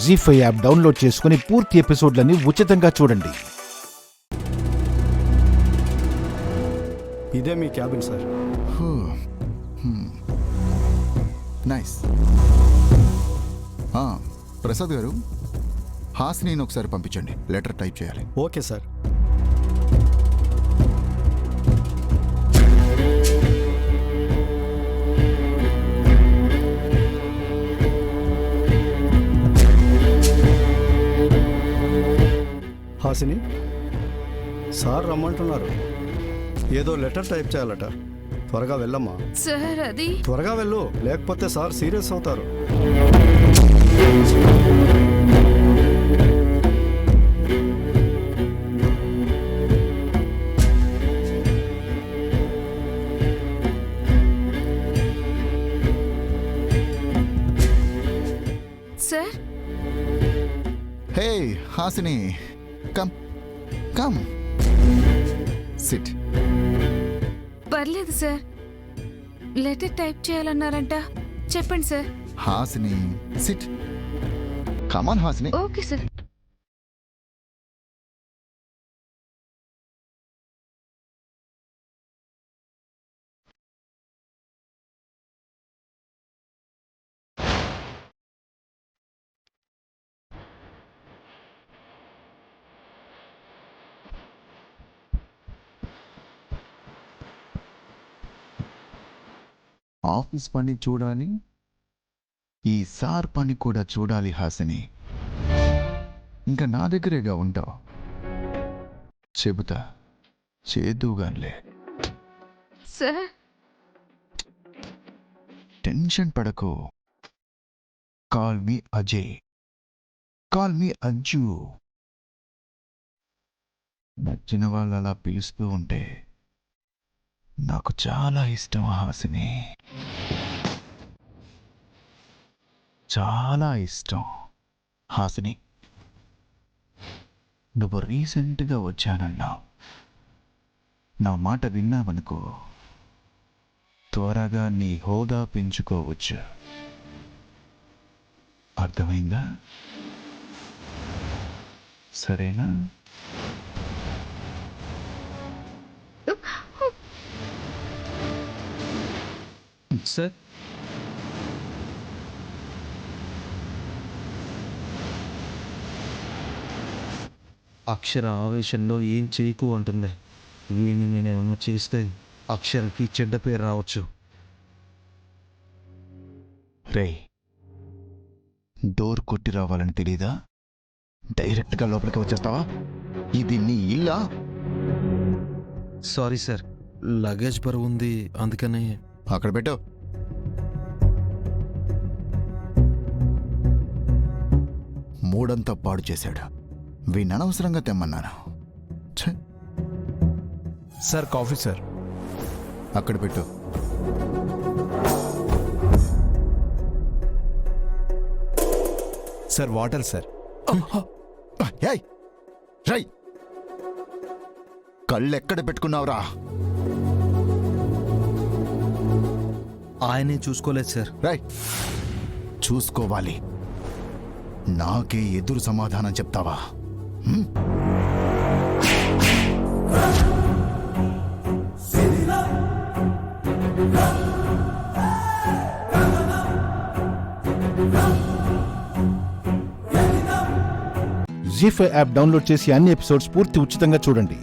జీ5 app download చేసుకుని పూర్తి ఎపిసోడ్లని ఉచితంగా చూడండి. ఇదే మీ cabin sir. Nice. Prasad garu, Hasini ఒకసారి పంపించండి, లెటర్ టైప్ చేయాలి. Okay sir. హాసిని, సార్ రమ్మంటున్నారు. ఏదో లెటర్ టైప్ చేయాలట. త్వరగా వెళ్ళమ్మా. సార్ అది త్వరగా వెళ్ళు, లేకపోతే సార్ సీరియస్ అవుతారు. Sir hey Hasini, come come sit. పర్లేదు సార్, లెటర్ టైప్ చేయాలన్నారంట. చెప్పండి sir. Hasini sit. Come on Hasini. Okay sir. Office పని చూడాలి, ఈ సార్ పని కూడా చూడాలి హాసిని. ఇంకా నా దగ్గరేగా ఉంటావు. చెబుతా, చేదుగానిలే. సార్ టెన్షన్ పడకు. Call me Ajay, call me Anju. నచ్చిన వాళ్ళు అలా పిలుస్తూ ఉంటే నాకు చాలా ఇష్టం హాసిని, చాలా ఇష్టం. హాసిని, నువ్వు రీసెంట్గా వచ్చానన్నావు. నా మాట విన్నావనుకో, త్వరగా నీ హోదా పెంచుకోవచ్చు. అర్థమైందా? సరేనా? సార్, అక్షర ఆవేశంలో ఏం చేయకు అంటుంది. నేనేమన్నా చేస్తే అక్షరకి చెడ్డ పేరు రావచ్చు. రేయ్, డోర్ కొట్టి రావాలని తెలీదా? డైరెక్ట్గా లోపలికి వచ్చేస్తావా? ఇది నీ ఇల్లా? సారీ సార్, లగేజ్ బరువు ఉంది, అందుకని. అక్కడ పెట్టు. మూడంతా పాడు చేశాడు. వీణ్ అనవసరంగా తెమ్మన్నాను. ఛే! Sir coffee sir. అక్కడ పెట్టు. Sir water sir. ఏయ్, రై, కళ్ళు ఎక్కడ పెట్టుకున్నావురా? ఆయనే చూసుకోలేదు సార్. రై, చూసుకోవాలి. నాకే ఎదురు సమాధానం చెప్తావా? జీ5 యాప్ డౌన్లోడ్ చేసి అన్ని ఎపిసోడ్స్ పూర్తి ఉచితంగా చూడండి.